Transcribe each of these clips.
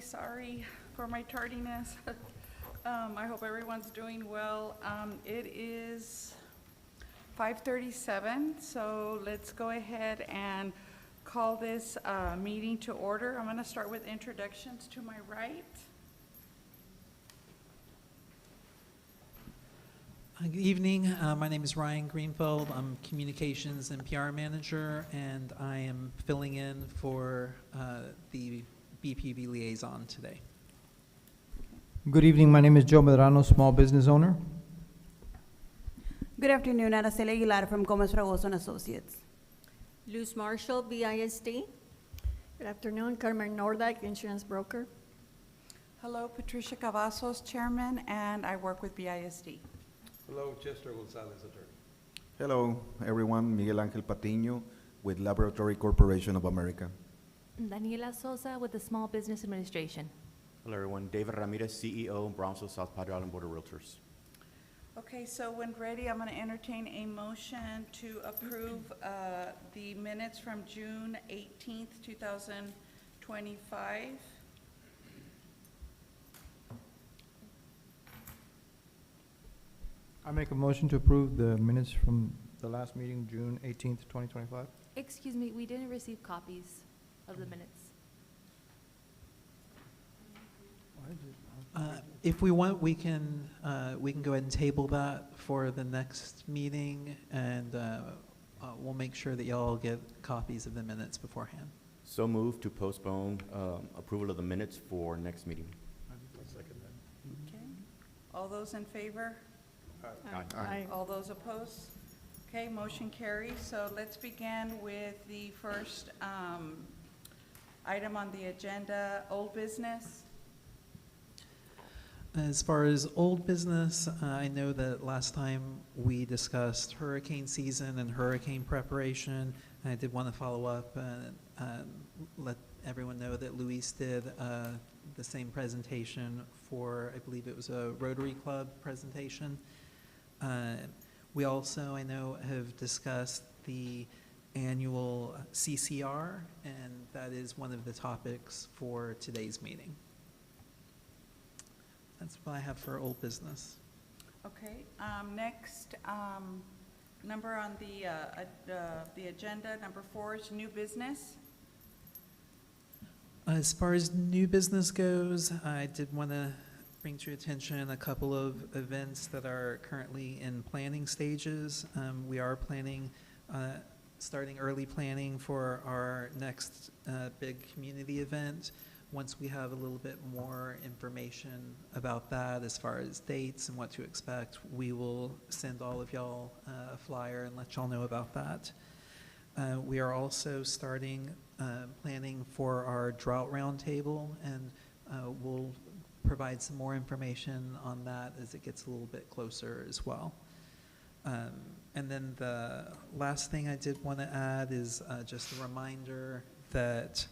sorry for my tardiness. I hope everyone's doing well. It is 5:37, so let's go ahead and call this meeting to order. I'm going to start with introductions to my right. Good evening. My name is Ryan Greenfeld. I'm Communications and PR Manager, and I am filling in for the BPV Liaison today. Good evening. My name is Joe Medrano, small business owner. Good afternoon, Araceli Aguilar from Gomez Fragoso and Associates. Luz Marshall, BISD. Good afternoon, Carmen Nordyke, insurance broker. Hello, Patricia Cavazos, Chairman, and I work with BISD. Hello, Chester Gonzalez, attorney. Hello, everyone. Miguel Ángel Patiño with Laboratory Corporation of America. Daniela Sosa with the Small Business Administration. Hello, everyone. David Ramirez, CEO, Brownsville, South Padre Island Board of Realtors. Okay, so when ready, I'm going to entertain a motion to approve the minutes from June 18th, 2025. I make a motion to approve the minutes from the last meeting, June 18th, 2025. Excuse me, we didn't receive copies of the minutes. If we want, we can go ahead and table that for the next meeting, and we'll make sure that y'all get copies of the minutes beforehand. So moved to postpone approval of the minutes for next meeting. I'll second that. Okay. All those in favor? Aye. All those opposed? Okay, motion carries. So let's begin with the first item on the agenda, old business. As far as old business, I know that last time we discussed hurricane season and hurricane preparation. I did want to follow up and let everyone know that Luis did the same presentation for, I believe it was a Rotary Club presentation. We also, I know, have discussed the annual CCR, and that is one of the topics for today's meeting. That's what I have for old business. Okay, next number on the agenda, number 4 is new business. As far as new business goes, I did want to bring to your attention a couple of events that are currently in planning stages. We are planning, starting early planning for our next big community event. Once we have a little bit more information about that as far as dates and what to expect, we will send all of y'all a flyer and let y'all know about that. We are also starting planning for our drought roundtable, and we'll provide some more information on that as it gets a little bit closer as well. And then the last thing I did want to add is just a reminder that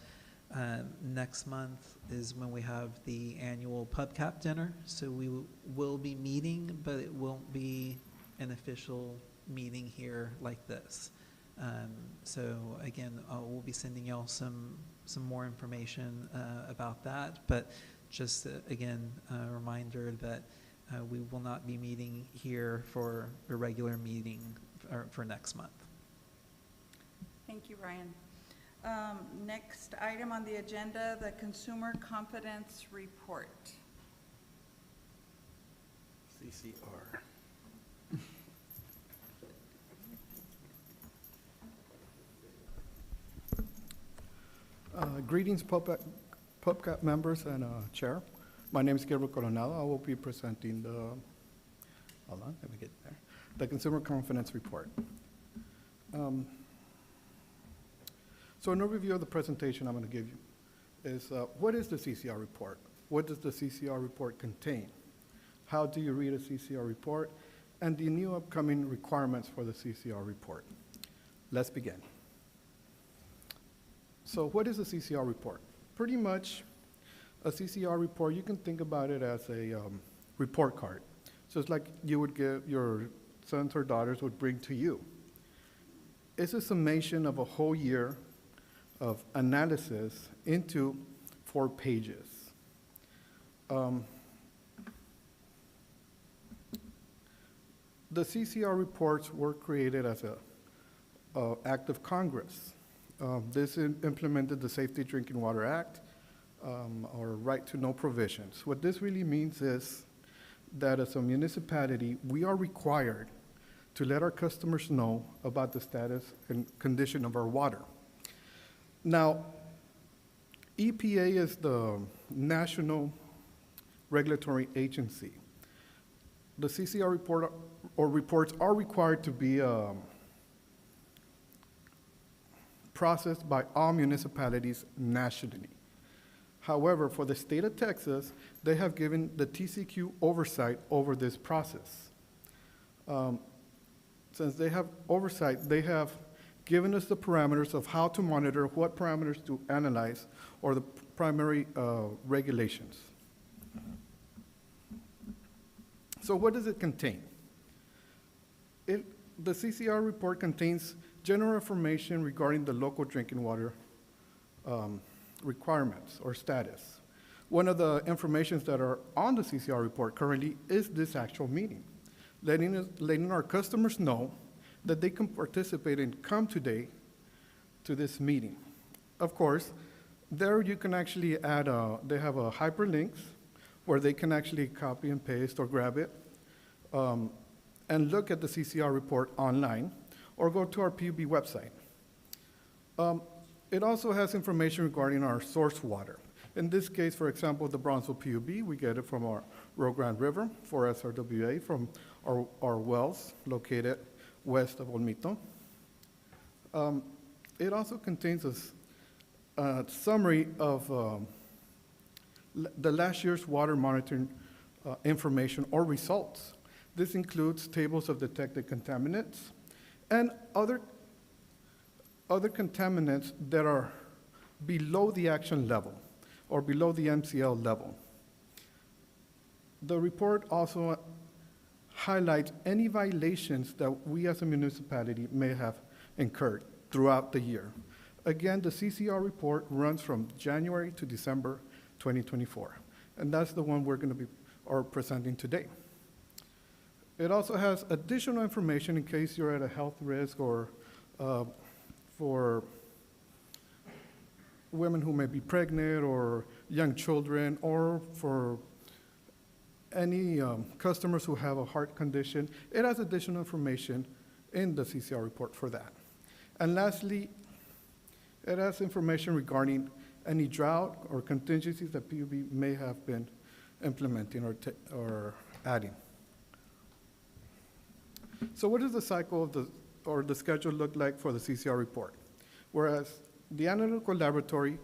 next month is when we have the annual PUBCAP dinner. So we will be meeting, but it won't be an official meeting here like this. So again, we'll be sending y'all some more information about that. But just again, a reminder that we will not be meeting here for a regular meeting for next month. Thank you, Ryan. Next item on the agenda, the Consumer Confidence Report. CCR. Greetings, PUBCAP members and Chair. My name is Gabriel Coronado. I will be presenting the, hold on, let me get there, the Consumer Confidence Report. So an overview of the presentation I'm going to give you is what is the CCR report? What does the CCR report contain? How do you read a CCR report? And the new upcoming requirements for the CCR report. Let's begin. So what is a CCR report? Pretty much a CCR report, you can think about it as a report card. So it's like you would give your sons or daughters would bring to you. It's a summation of a whole year of analysis into 4 pages. Um, The CCR reports were created as a act of Congress. This implemented the Safety Drinking Water Act, or Right to Know provisions. What this really means is that as a municipality, we are required to let our customers know about the status and condition of our water. Now, EPA is the national regulatory agency. The CCR report or reports are required to be processed by all municipalities nationally. However, for the state of Texas, they have given the TCQ oversight over this process. Since they have oversight, they have given us the parameters of how to monitor, what parameters to analyze, or the primary regulations. So what does it contain? The CCR report contains general information regarding the local drinking water requirements or status. One of the informations that are on the CCR report currently is this actual meeting, letting our customers know that they can participate and come today to this meeting. Of course, there you can actually add, they have a hyperlinks where they can actually copy and paste or grab it and look at the CCR report online or go to our PUB website. It also has information regarding our source water. In this case, for example, the Bronzeville PUB, we get it from our Rio Grande River, for SRWA, from our wells located west of Olmito. It also contains a summary of the last year's water monitoring information or results. This includes tables of detected contaminants and other contaminants that are below the action level or below the MCL level. The report also highlights any violations that we as a municipality may have incurred throughout the year. Again, the CCR report runs from January to December 2024, and that's the one we're going to be presenting today. It also has additional information in case you're at a health risk or for women who may be pregnant or young children or for any customers who have a heart condition. It has additional information in the CCR report for that. And lastly, it has information regarding any drought or contingencies that PUB may have been implementing or adding. So what does the cycle of or the schedule look like for the CCR report? Whereas the analytical laboratory,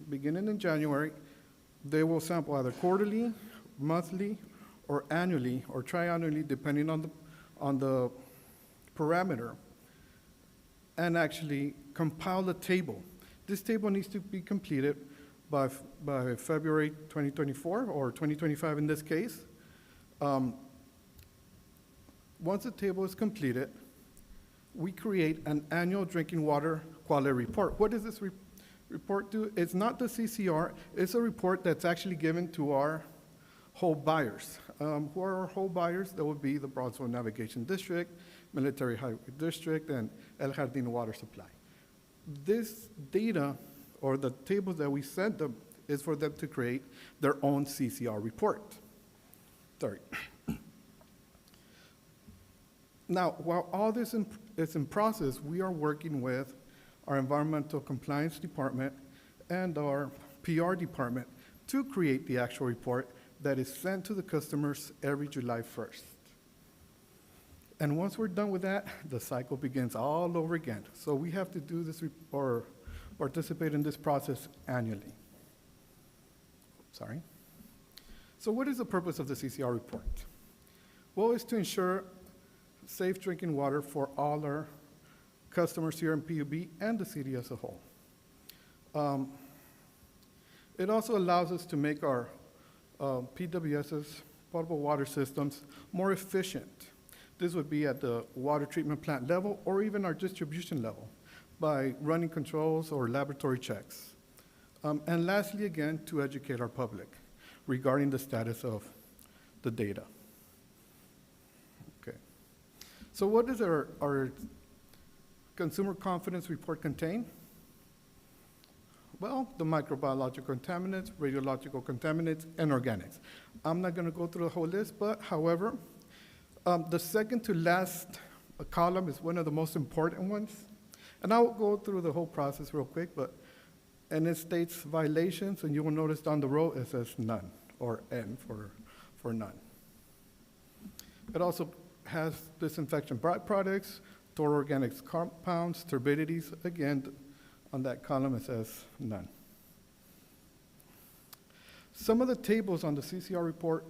beginning in January, they will sample either quarterly, monthly, or annually, or triannually, depending on the parameter, and actually compile a table. This table needs to be completed by February 2024, or 2025 in this case. Once the table is completed, we create an annual drinking water quality report. What does this report do? It's not the CCR, it's a report that's actually given to our whole buyers. Who are our whole buyers? That would be the Bronzeville Navigation District, Military Highway District, and El Jardín Water Supply. This data, or the tables that we send them, is for them to create their own CCR report. Sorry. Now, while all this is in process, we are working with our Environmental Compliance Department and our PR department to create the actual report that is sent to the customers every July 1st. And once we're done with that, the cycle begins all over again. So we have to do this or participate in this process annually. Sorry. So what is the purpose of the CCR report? Well, it's to ensure safe drinking water for all our customers here in PUB and the city as a whole. It also allows us to make our PWS's potable water systems more efficient. This would be at the water treatment plant level or even our distribution level by running controls or laboratory checks. And lastly, again, to educate our public. regarding the status of the data. Okay. So what does our consumer confidence report contain? Well, the microbiological contaminants, radiological contaminants, and organics. I'm not going to go through the whole list, but however, the second to last column is one of the most important ones. And I'll go through the whole process real quick, and it states violations, and you will notice down the row it says none, or N for none. It also has disinfection byproducts, total organic compounds, turbidities. Again, on that column it says none. Some of the tables on the CCR report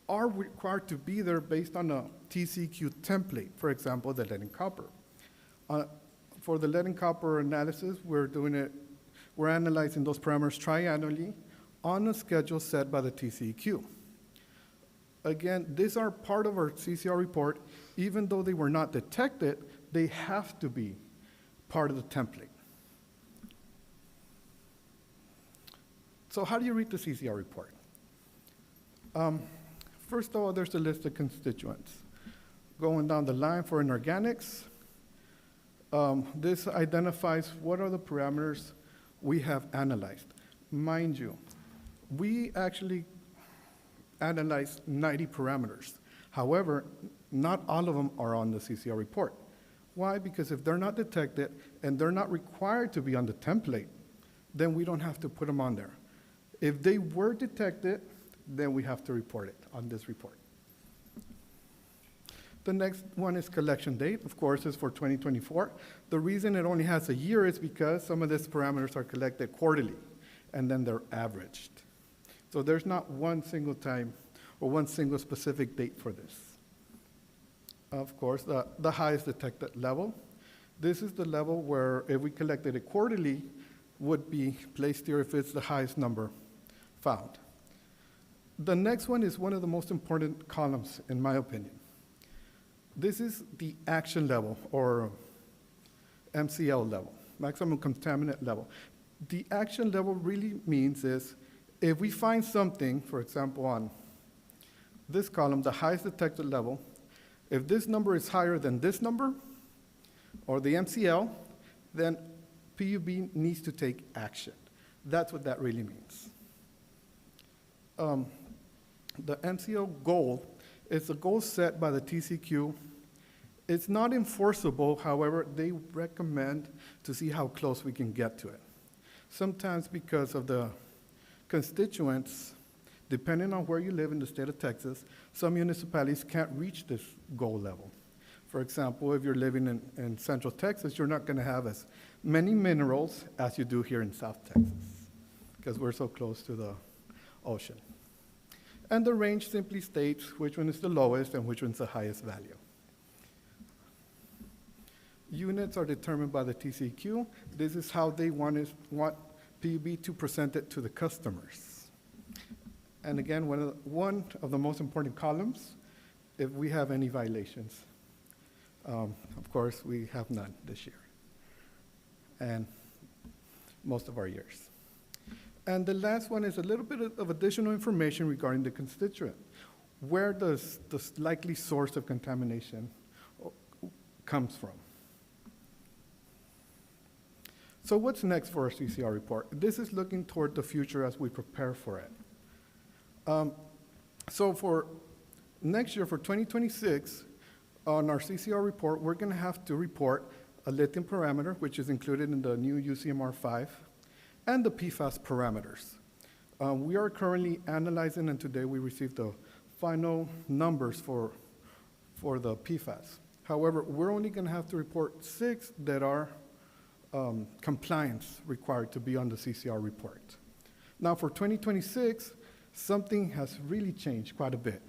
are required to be there based on a TCQ template, for example, the lead and copper. For the lead and copper analysis, we're analyzing those parameters triannually on a schedule set by the TCQ. Again, these are part of our CCR report. Even though they were not detected, they have to be part of the template. So how do you read the CCR report? First of all, there's a list of constituents. Going down the line for inorganics, this identifies what are the parameters we have analyzed. Mind you, we actually analyzed 90 parameters. However, not all of them are on the CCR report. Why? Because if they're not detected and they're not required to be on the template, then we don't have to put them on there. If they were detected, then we have to report it on this report. The next one is collection date. Of course, it's for 2024. The reason it only has a year is because some of these parameters are collected quarterly, and then they're averaged. So there's not one single time or one single specific date for this. Of course, the highest detected level. This is the level where if we collected it quarterly, would be placed here if it's the highest number found. The next one is one of the most important columns, in my opinion. This is the action level, or MCL level, maximum contaminant level. The action level really means is if we find something, for example, on this column, the highest detected level, if this number is higher than this number, or the MCL, then PUB needs to take action. That's what that really means. The MCL goal is a goal set by the TCQ. It's not enforceable, however, they recommend to see how close we can get to it. Sometimes because of the constituents, depending on where you live in the state of Texas, some municipalities can't reach this goal level. For example, if you're living in Central Texas, you're not going to have as many minerals as you do here in South Texas, because we're so close to the ocean. And the range simply states which one is the lowest and which one's the highest value. Units are determined by the TCQ. This is how they want PUB to present it to the customers. And again, one of the most important columns, if we have any violations. Of course, we have none this year, and most of our years. And the last one is a little bit of additional information regarding the constituent. Where does the likely source of contamination comes from? So what's next for our CCR report? This is looking toward the future as we prepare for it. So for next year, for 2026, on our CCR report, we're going to have to report a lithium parameter, which is included in the new UCMR 5, and the PFAS parameters. We are currently analyzing, and today we received the final numbers for the PFAS. However, we're only going to have to report 6 that are compliance required to be on the CCR report. Now for 2026, something has really changed quite a bit.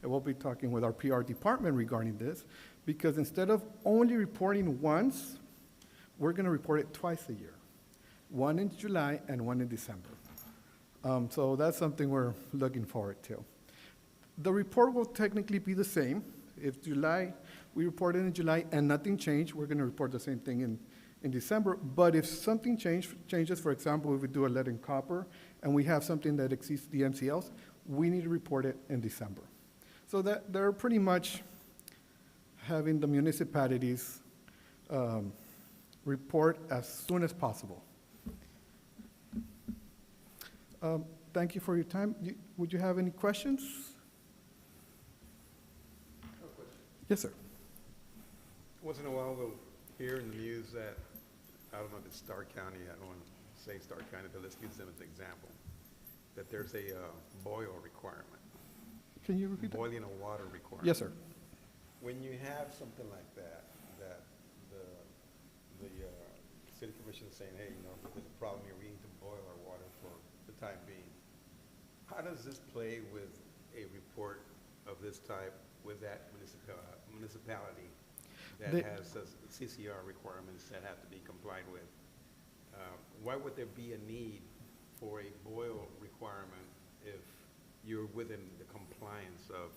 And we'll be talking with our PR department regarding this, because instead of only reporting once, we're going to report it twice a year, one in July and one in December. So that's something we're looking forward to. The report will technically be the same. If we reported in July and nothing changed, we're going to report the same thing in December. But if something changes, for example, if we do a lead and copper and we have something that exceeds the MCLs, we need to report it in December. So that they're pretty much having the municipalities report as soon as possible. Thank you for your time. Would you have any questions? Yes, sir. Once in a while, we'll hear in the news that, I don't know if it's Starr County, I don't want to say Starr County, but let's use them as an example, that there's a boil requirement, Can you repeat that? boiling of water requirement. Yes, sir. When you have something like that, that the city commission is saying, hey, there's a problem here, we need to boil our water for the time being. How does this play with a report of this type with that municipality that has CCR requirements that have to be complied with? Why would there be a need for a boil requirement if you're within the compliance of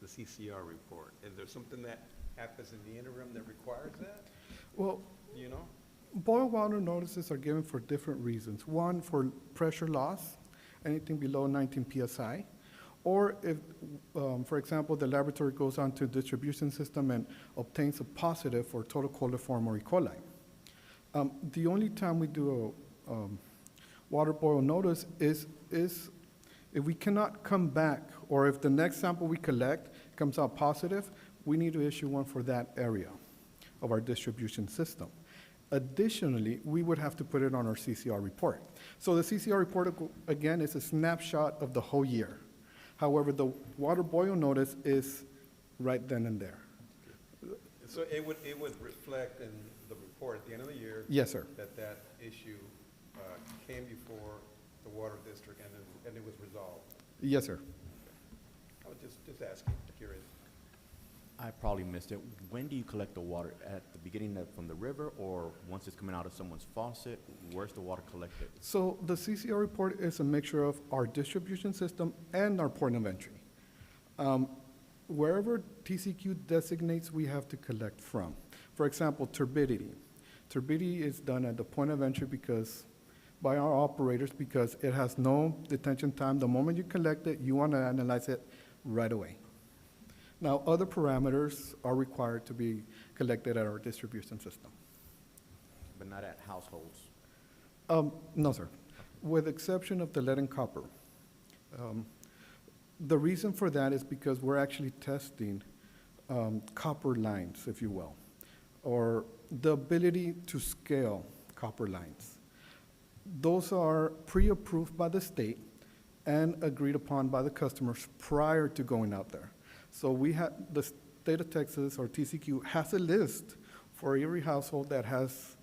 the CCR report? Is there something that happens in the interim that requires that? Well, Do you know? boil water notices are given for different reasons. One, for pressure loss, anything below 19 PSI. Or if, for example, the laboratory goes onto a distribution system and obtains a positive for total coliform or E. coli. The only time we do a water boil notice is if we cannot come back, or if the next sample we collect comes out positive, we need to issue one for that area of our distribution system. Additionally, we would have to put it on our CCR report. So the CCR report, again, is a snapshot of the whole year. However, the water boil notice is right then and there. So it would reflect in the report at the end of the year. Yes, sir. That issue came before the water district and it was resolved. Yes, sir. I was just asking, curious. I probably missed it. When do you collect the water? At the beginning from the river, or once it's coming out of someone's faucet? Where's the water collected? So the CCR report is a mixture of our distribution system and our point of entry. Wherever TCQ designates, we have to collect from. For example, turbidity. Turbidity is done at the point of entry by our operators because it has no detention time. The moment you collect it, you want to analyze it right away. Now, other parameters are required to be collected at our distribution system. But not at households? No, sir. With exception of the lead and copper. The reason for that is because we're actually testing copper lines, if you will, or the ability to scale copper lines. Those are pre-approved by the state and agreed upon by the customers prior to going out there. So the state of Texas, or TCQ, has a list for every household that has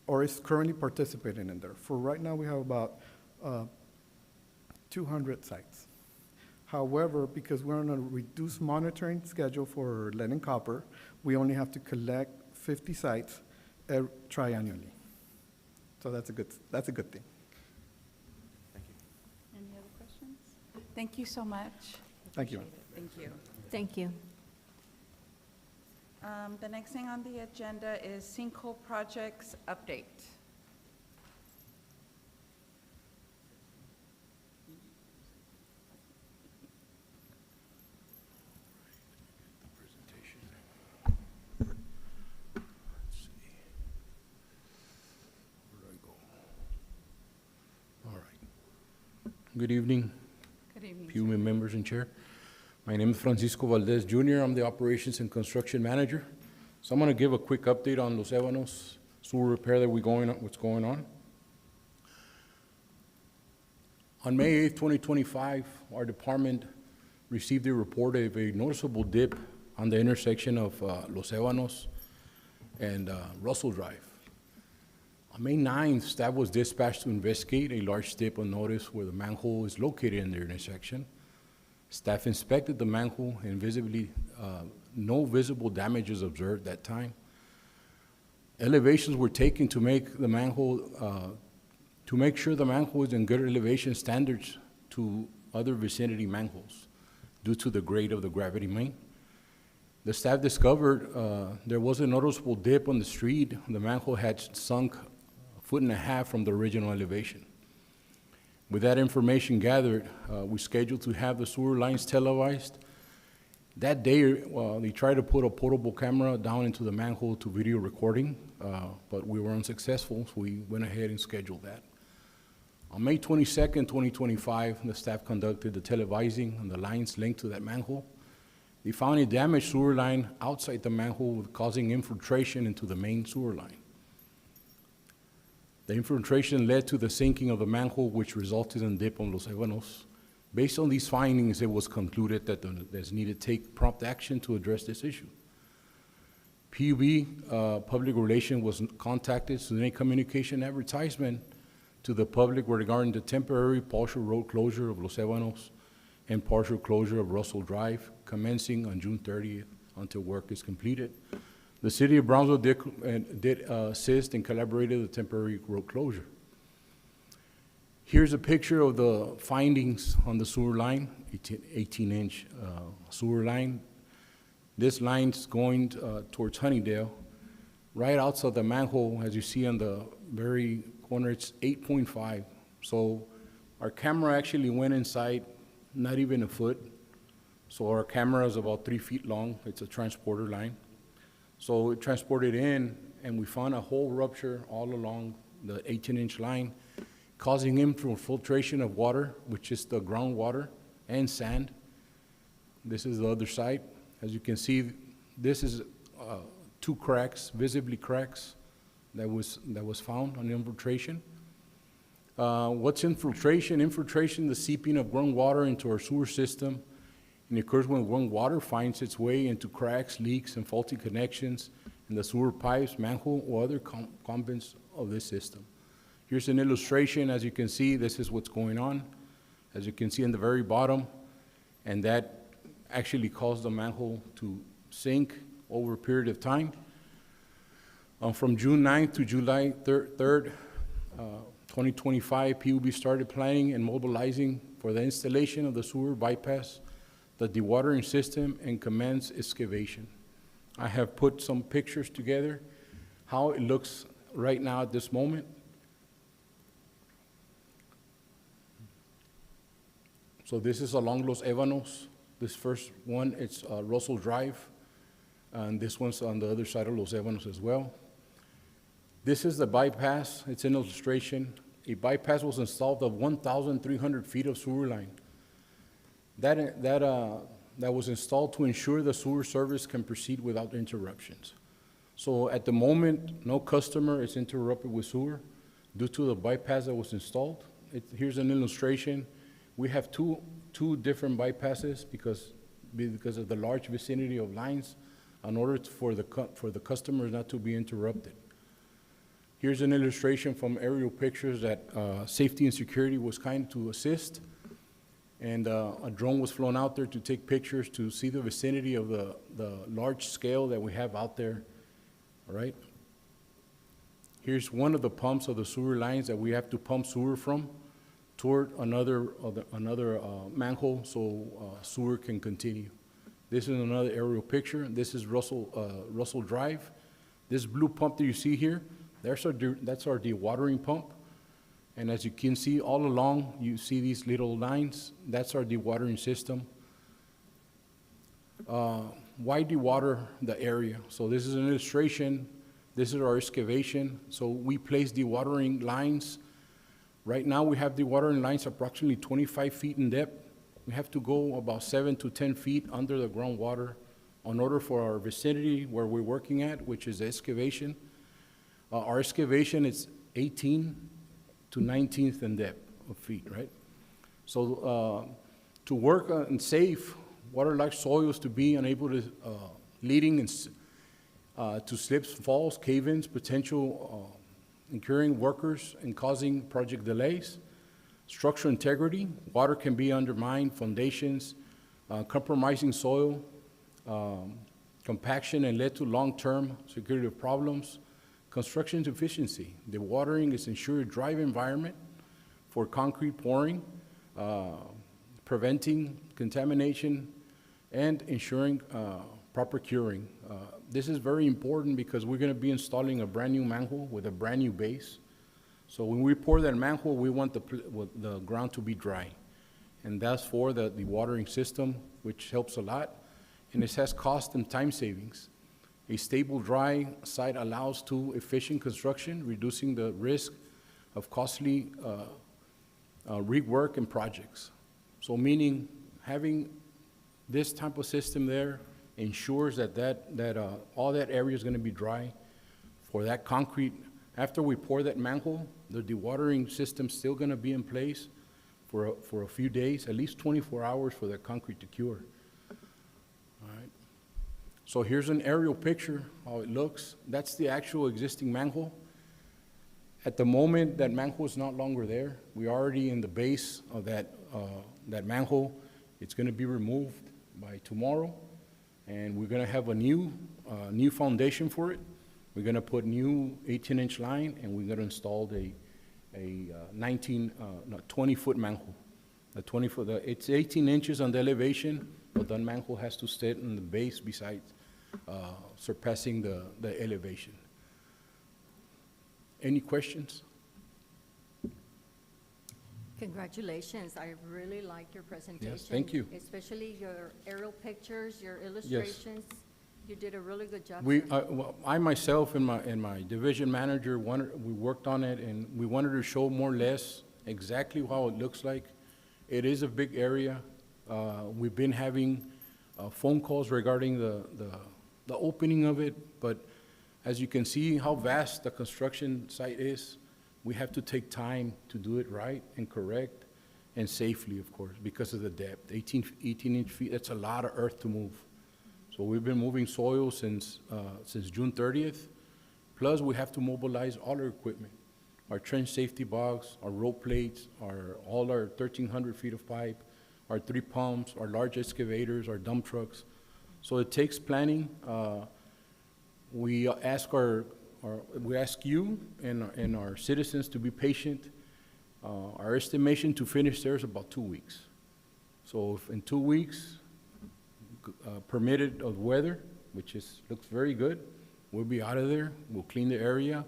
or is currently participating in there. For right now, we have about 200 sites. However, because we're on a reduced monitoring schedule for lead and copper, we only have to collect 50 sites triannually. So that's a good thing. Thank you. Any other questions? Thank you so much. Thank you. Thank you. Thank you. The next thing on the agenda is sinkhole projects update. All right. Good evening, Good evening, sir. PUBCAP members and chair. My name is Francisco Valdez Jr. I'm the operations and construction manager. So I'm going to give a quick update on Los Ebanos sewer repair what's going on. On May 8th, 2025, our department received a report of a noticeable dip on the intersection of Los Ebanos and Russell Drive. On May 9th, staff was dispatched to investigate a large dip on notice where the manhole is located in the intersection. Staff inspected the manhole and no visible damages observed that time. Elevations were taken to make sure the manhole is in good elevation standards to other vicinity manholes due to the grade of the gravity main. The staff discovered there was a noticeable dip on the street. The manhole had sunk 1.5 feet from the original elevation. With that information gathered, we scheduled to have the sewer lines televised. That day, they tried to put a portable camera down into the manhole to video recording, but we were unsuccessful, so we went ahead and scheduled that. On May 22nd, 2025, the staff conducted the televising on the lines linked to that manhole. They found a damaged sewer line outside the manhole, causing infiltration into the main sewer line. The infiltration led to the sinking of the manhole, which resulted in dip on Los Ebanos. Based on these findings, it was concluded that there's needed to take prompt action to address this issue. PUB, Public Relations, was contacted to make communication advertisement to the public regarding the temporary partial road closure of Los Ebanos and partial closure of Russell Drive, commencing on June 30th until work is completed. The city of Brownsville did assist and collaborated with the temporary road closure. Here's a picture of the findings on the sewer line, 18-inch sewer line. This line's going towards Honeydale. Right outside the manhole, as you see on the very corner, it's 8.5. So our camera actually went inside, not even a foot. So our camera is about 3 feet long. It's a transporter line. So it transported in, and we found a hole rupture all along the 18-inch line, causing infiltration of water, which is the groundwater, and sand. This is the other side. As you can see, this is 2 cracks, visibly cracks, that was found on infiltration. What's infiltration? Infiltration, the seeping of groundwater into our sewer system. And it occurs when groundwater finds its way into cracks, leaks, and faulty connections in the sewer pipes, manhole, or other components of this system. Here's an illustration. As you can see, this is what's going on. As you can see in the very bottom, and that actually caused the manhole to sink over a period of time. From June 9th to July 3rd, 2025, PUB started planning and mobilizing for the installation of the sewer bypass, the dewatering system, and commence excavation. I have put some pictures together, how it looks right now at this moment. So this is along Los Ebanos. This first one, it's Russell Drive, and this one's on the other side of Los Ebanos as well. This is the bypass. It's an illustration. A bypass was installed of 1,300 feet of sewer line. That was installed to ensure the sewer service can proceed without interruptions. So at the moment, no customer is interrupted with sewer due to the bypass that was installed. Here's an illustration. We have two different bypasses because of the large vicinity of lines in order for the customers not to be interrupted. Here's an illustration from aerial pictures that safety and security was kind to assist. And a drone was flown out there to take pictures to see the vicinity of the large scale that we have out there, all right? Here's one of the pumps of the sewer lines that we have to pump sewer from toward another manhole so sewer can continue. This is another aerial picture. This is Russell Drive. This blue pump that you see here, that's our dewatering pump. And as you can see all along, you see these little lines. That's our dewatering system. Why dewater the area? So this is an illustration. This is our excavation. So we place dewatering lines. Right now we have dewatering lines approximately 25 feet in depth. We have to go about 7 to 10 feet under the groundwater in order for our vicinity where we're working at, which is excavation. Our excavation is 18 to 19th in depth of feet, right? So to work on safe water-like soils to be unable to, leading to slips, falls, cave-ins, potential incurring workers and causing project delays. Structural integrity, water can be undermined, foundations, compromising soil, compaction and led to long-term security problems. Construction efficiency, the watering is ensured dry environment for concrete pouring, preventing contamination, and ensuring proper curing. This is very important because we're going to be installing a brand new manhole with a brand new base. So when we pour that manhole, we want the ground to be dry. And that's for the watering system, which helps a lot. And it has cost and time savings. A stable, dry site allows to efficient construction, reducing the risk of costly rework and projects. So meaning having this type of system there ensures that all that area is going to be dry for that concrete. After we pour that manhole, the dewatering system's still going to be in place for a few days, at least 24 hours for that concrete to cure. All right. So here's an aerial picture, how it looks. That's the actual existing manhole. At the moment, that manhole is not longer there. We're already in the base of that manhole. It's going to be removed by tomorrow, and we're going to have a new foundation for it. We're going to put new 18-inch line, and we're going to install a 20-foot manhole. It's 18 inches on the elevation, but that manhole has to sit in the base besides surpassing the elevation. Any questions? Congratulations. I really like your presentation. thank you. Especially your aerial pictures, your illustrations. You did a really good job. Well, I myself and my division manager, we worked on it, and we wanted to show more or less exactly how it looks like. It is a big area. We've been having phone calls regarding the opening of it, but as you can see how vast the construction site is, we have to take time to do it right and correct and safely, of course, because of the depth. 18-inch feet, that's a lot of earth to move. So we've been moving soil since June 30th. Plus, we have to mobilize all our equipment, our trench safety box, our rope plates, all our 1,300 feet of pipe, our 3 pumps, our large excavators, our dump trucks. So it takes planning. We ask you and our citizens to be patient. Our estimation to finish there is about 2 weeks. So if in 2 weeks, permitted of weather, which looks very good, we'll be out of there. We'll clean the area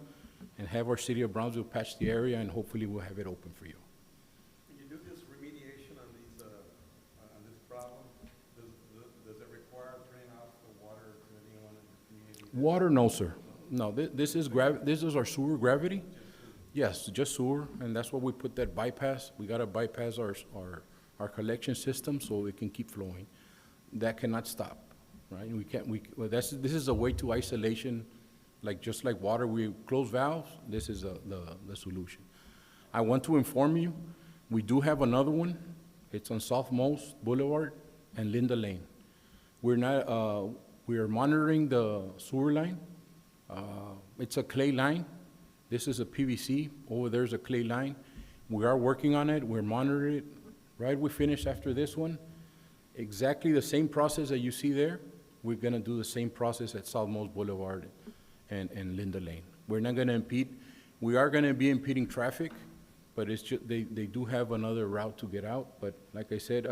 and have our city of Brownsville patch the area, and hopefully we'll have it open for you. When you do this remediation on this problem, does it require turning off the water to anyone in the community? Water, no, sir. No, this is our sewer gravity. Yes, just sewer, and that's why we put that bypass. We gotta bypass our collection system so it can keep flowing. That cannot stop, right? This is a way to isolation, just like water, we close valves, this is the solution. I want to inform you, we do have another one. It's on South Most Boulevard and Linda Lane. We are monitoring the sewer line. It's a clay line. This is a PVC. Over there's a clay line. We are working on it. We're monitoring it. Right, we finish after this one. Exactly the same process that you see there, we're going to do the same process at South Most Boulevard and Linda Lane. We're not going to impede. We are going to be impeding traffic, but it's just, they do have another route to get out. But like I said,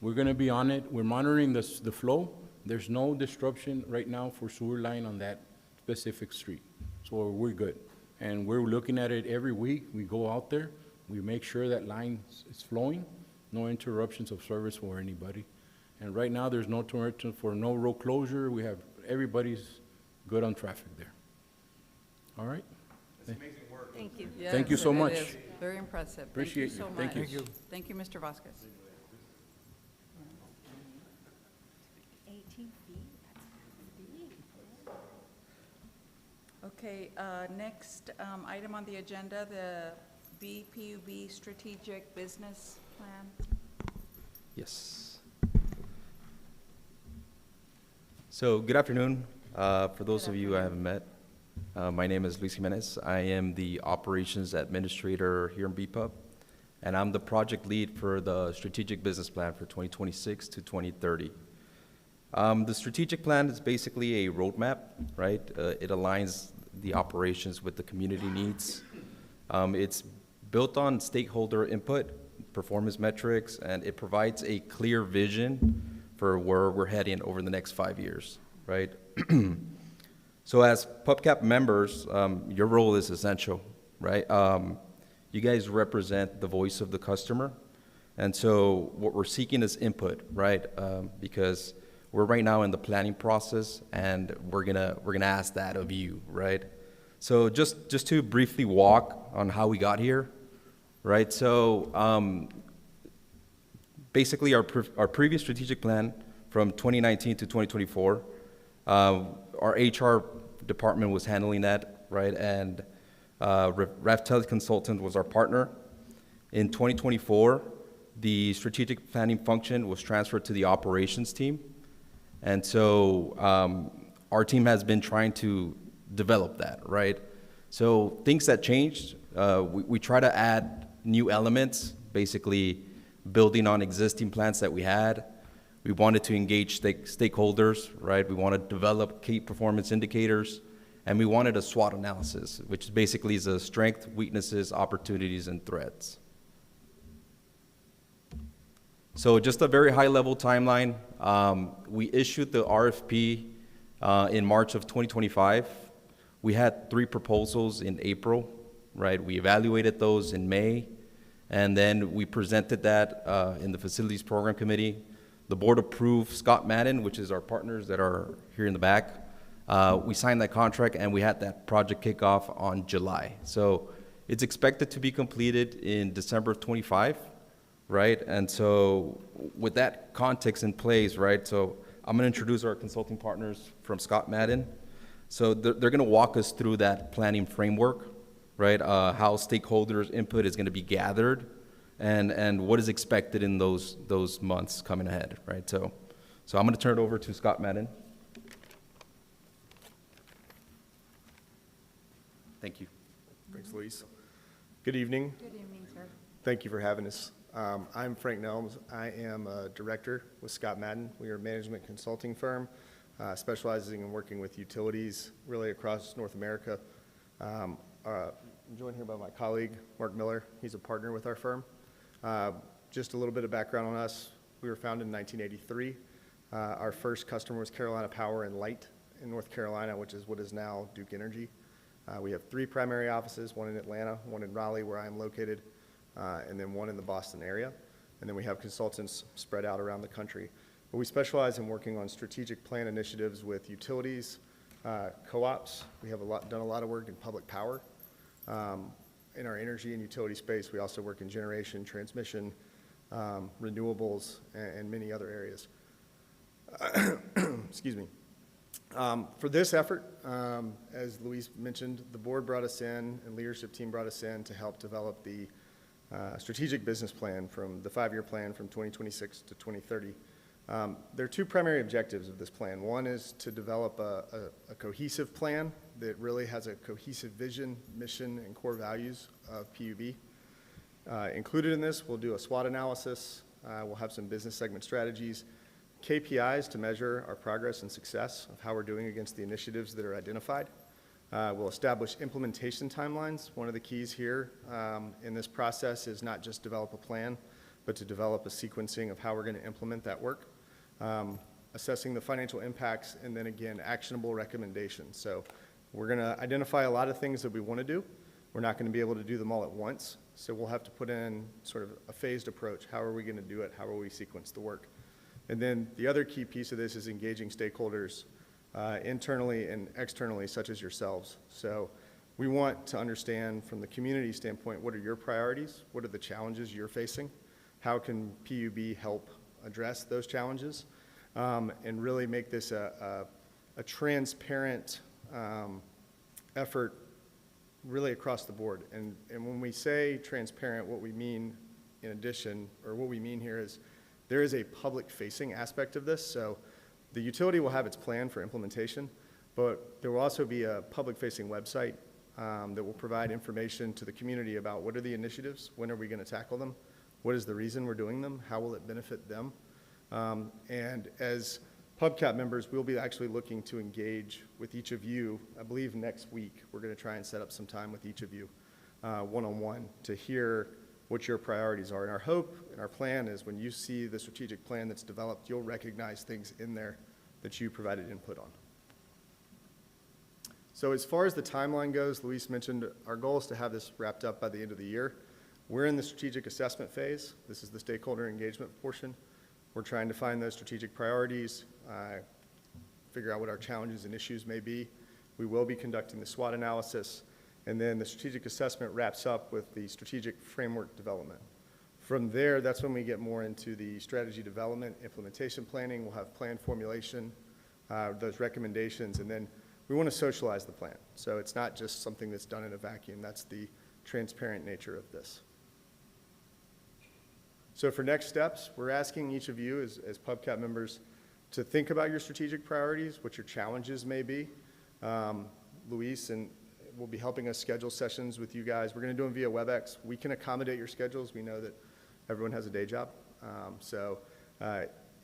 we're going to be on it. We're monitoring the flow. There's no disruption right now for sewer line on that specific street. So we're good. And we're looking at it every week. We go out there. We make sure that line is flowing. No interruptions of service for anybody. And right now, there's no interruption for no road closure. Everybody's good on traffic there. All right? It's amazing work. Thank you. Thank you so Yes, it much. is. Very impressive. Appreciate you. Thank you Thank so you. much. Thank you, Mr. Vasquez. 18 feet, that's big. Okay, next item on the agenda, the BPUB Strategic Business Plan. Yes. So, good afternoon. For those of you I haven't met, my name is Luis Jimenez. I am the Operations Administrator here in BPUB, and I'm the project lead for the Strategic Business Plan for 2026 to 2030. The strategic plan is basically a roadmap, right? It aligns the operations with the community needs. It's built on stakeholder input, performance metrics, and it provides a clear vision for where we're heading over the next 5 years, right? So as PUBCAP members, your role is essential, right? You guys represent the voice of the customer. And so what we're seeking is input, right? Because we're right now in the planning process, and we're gonna ask that of you, right? So just to briefly walk on how we got here, right? So basically our previous strategic plan from 2019 to 2024, our HR department was handling that, right? And Raftel Consultant was our partner. In 2024, the strategic planning function was transferred to the operations team. And so our team has been trying to develop that, right? So things that changed, we try to add new elements, basically building on existing plans that we had. We wanted to engage stakeholders, right? We wanted to develop key performance indicators, and we wanted a SWOT analysis, which basically is a strength, weaknesses, opportunities, and threats. So just a very high-level timeline. We issued the RFP in March of 2025. We had 3 proposals in April, right? We evaluated those in May, and then we presented that in the Facilities Program Committee. The board approved Scott Madden, which is our partners that are here in the back. We signed that contract, and we had that project kickoff on July. So it's expected to be completed in December of 25. Right, and so with that context in place, right, so I'm gonna introduce our consulting partners from Scott Madden. So they're gonna walk us through that planning framework, right, how stakeholders' input is gonna be gathered, and what is expected in those months coming ahead, right? So I'm gonna turn it over to Scott Madden. Thank you. Thanks, Luis. Good evening. Good evening, sir. Thank you for having us. I'm Frank Nelms. I am a director with Scott Madden. We are a management consulting firm specializing in working with utilities really across North America. I'm joined here by my colleague, Mark Miller. He's a partner with our firm. Just a little bit of background on us. We were founded in 1983. Our first customer was Carolina Power and Light in North Carolina, which is what is now Duke Energy. We have 3 primary offices, one in Atlanta, one in Raleigh, where I am located, and then one in the Boston area. And then we have consultants spread out around the country. But we specialize in working on strategic plan initiatives with utilities, co-ops. We have done a lot of work in public power. In our energy and utility space, we also work in generation, transmission, renewables, and many other areas. Excuse me. For this effort, as Luis mentioned, the board brought us in and leadership team brought us in to help develop the strategic business plan from the 5-year plan from 2026 to 2030. There are 2 primary objectives of this plan. One is to develop a cohesive plan that really has a cohesive vision, mission, and core values of PUB. Included in this, we'll do a SWOT analysis. We'll have some business segment strategies, KPIs to measure our progress and success of how we're doing against the initiatives that are identified. We'll establish implementation timelines. One of the keys here in this process is not just develop a plan, but to develop a sequencing of how we're going to implement that work. Assessing the financial impacts, and then again, actionable recommendations. So we're going to identify a lot of things that we want to do. We're not going to be able to do them all at once. So we'll have to put in sort of a phased approach. How are we going to do it? How will we sequence the work? And then the other key piece of this is engaging stakeholders internally and externally, such as yourselves. So we want to understand from the community standpoint, what are your priorities? What are the challenges you're facing? How can PUB help address those challenges? And really make this a transparent effort really across the board. And when we say transparent, what we mean in addition, or what we mean here is there is a public-facing aspect of this. So the utility will have its plan for implementation, but there will also be a public-facing website that will provide information to the community about what are the initiatives, when are we going to tackle them, what is the reason we're doing them, how will it benefit them. And as PUBCAP members, we'll be actually looking to engage with each of you. I believe next week we're going to try and set up some time with each of you one-on-one to hear what your priorities are. And our hope and our plan is when you see the strategic plan that's developed, you'll recognize things in there that you provided input on. So as far as the timeline goes, Luis mentioned our goal is to have this wrapped up by the end of the year. We're in the strategic assessment phase. This is the stakeholder engagement portion. We're trying to find those strategic priorities, figure out what our challenges and issues may be. We will be conducting the SWOT analysis, and then the strategic assessment wraps up with the strategic framework development. From there, that's when we get more into the strategy development, implementation planning. We'll have plan formulation, those recommendations, and then we want to socialize the plan. So it's not just something that's done in a vacuum. That's the transparent nature of this. So for next steps, we're asking each of you as PUBCAP members to think about your strategic priorities, what your challenges may be. Luis and will be helping us schedule sessions with you guys. We're going to do them via WebEx. We can accommodate your schedules. We know that everyone has a day job.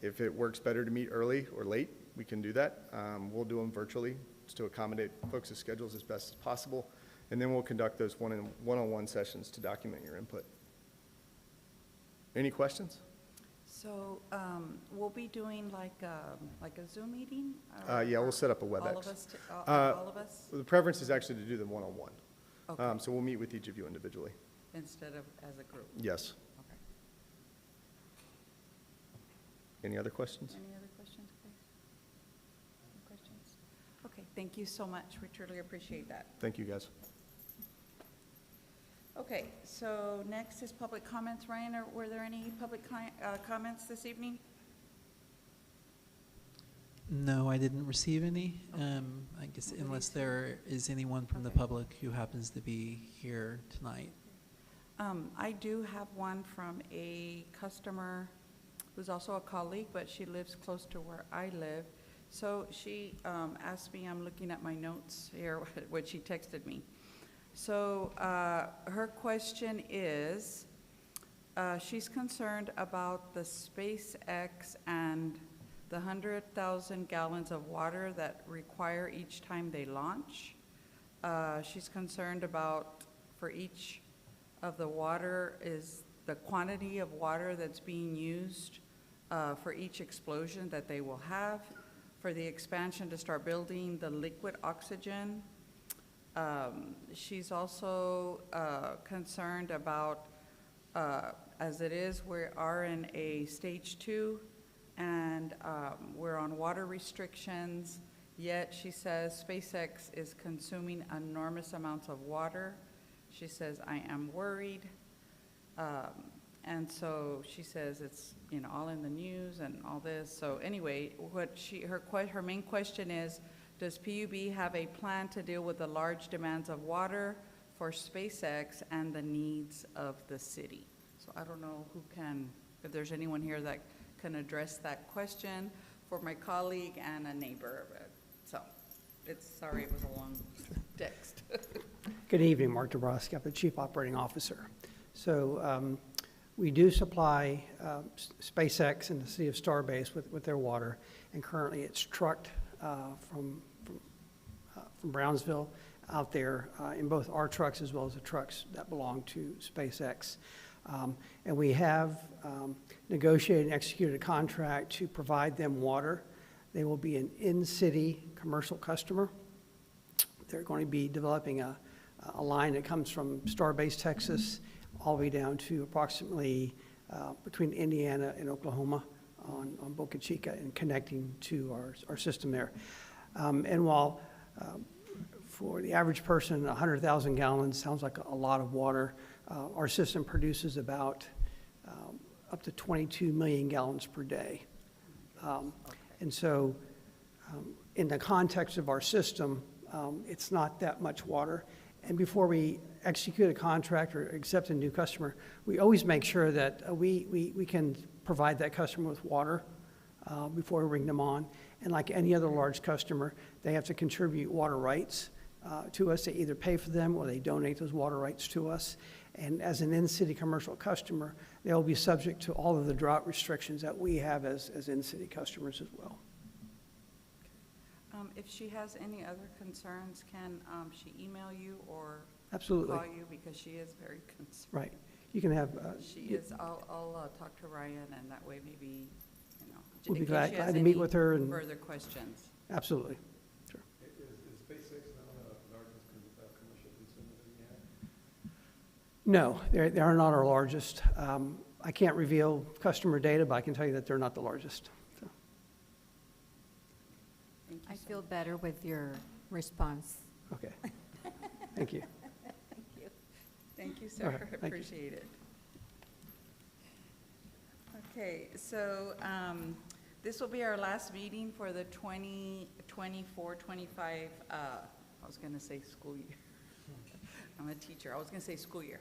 If it works better to meet early or late, we can do that. We'll do them virtually just to accommodate folks' schedules as best as possible. And then we'll conduct those one-on-one sessions to document your input. Any questions? So we'll be doing like a Zoom meeting? Yeah, we'll set up a WebEx. All of us? All of us? The preference is actually to do them one-on-one. Okay. So we'll meet with each of you individually. Instead of as a group? Yes. Okay. Any other questions? Any other questions, please? Any questions? Okay, thank you so much. We truly appreciate that. Thank you, guys. Okay, so next is public comments. Ryan, were there any public comments this evening? No, I didn't receive any. I guess unless there is anyone from the public who happens to be here tonight. I do have one from a customer who's also a colleague, but she lives close to where I live. So she asked me, I'm looking at my notes here, what she texted me. So her question is, she's concerned about the SpaceX and the 100,000 gallons of water that require each time they launch. She's concerned about, for each of the water, is the quantity of water that's being used for each explosion that they will have, for the expansion to start building the liquid oxygen. She's also concerned about, as it is, we are in a stage 2, and we're on water restrictions, yet she says SpaceX is consuming enormous amounts of water. She says, I am worried. And so she says it's, you know, all in the news and all this. So anyway, what her main question is, does PUB have a plan to deal with the large demands of water for SpaceX and the needs of the city? So I don't know if there's anyone here that can address that question for my colleague and a neighbor. So sorry, it was a long text. Good evening, Mark Dabrowski. I'm the Chief Operating Officer. So we do supply SpaceX and the city of Starbase with their water, and currently it's trucked from Brownsville out there in both our trucks as well as the trucks that belong to SpaceX. And we have negotiated and executed a contract to provide them water. They will be an in-city commercial customer. They're going to be developing a line that comes from Starbase, Texas, all the way down to approximately between Indiana and Oklahoma on Boca Chica and connecting to our system there. And while for the average person, 100,000 gallons sounds like a lot of water, our system produces about up to 22 million gallons per day. And so in the context of our system, it's not that much water. And before we execute a contract or accept a new customer, we always make sure that we can provide that customer with water before we bring them on. And like any other large customer, they have to contribute water rights to us. They either pay for them or they donate those water rights to us. And as an in-city commercial customer, they'll be subject to all of the drought restrictions that we have as in-city customers as well. If she has any other concerns, can she email you or Absolutely. call you? Because she is very concerned. Right. You can have. She is. I'll talk to Ryan, and that way maybe, you know, We'll be in case she glad has to meet any with her and further questions. Absolutely. Sure. Is SpaceX now No, they are not our largest. I can't reveal customer data, but I can tell you that they're not the largest. So, Thank you I so feel much. better with your response. okay. Thank you. Thank you. Thank you, All sir. right, thank you. Appreciate it. Okay, so this will be our last meeting for the 2024-25, I was going to say school year. I'm a teacher. I was going to say school year.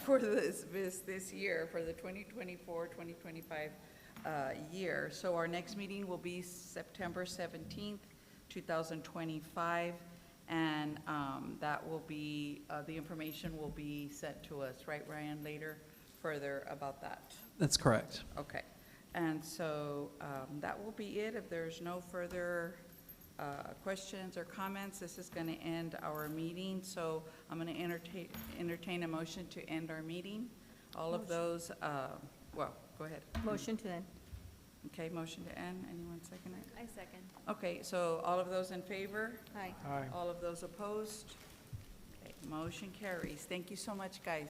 For this year, for the 2024-2025 year. So our next meeting will be September 17th, 2025. And that will be, the information will be sent to us, right, Ryan, later, further about that? That's correct. Okay. And so that will be it. If there's no further questions or comments, this is going to end our meeting. So I'm going to entertain a motion to end our meeting. All of those, well, go ahead. Motion to end. Okay, motion to end. Anyone second it? I second. Okay, so all of those in favor? Aye. Aye. All of those opposed? Okay, motion carries. Thank you so much, guys.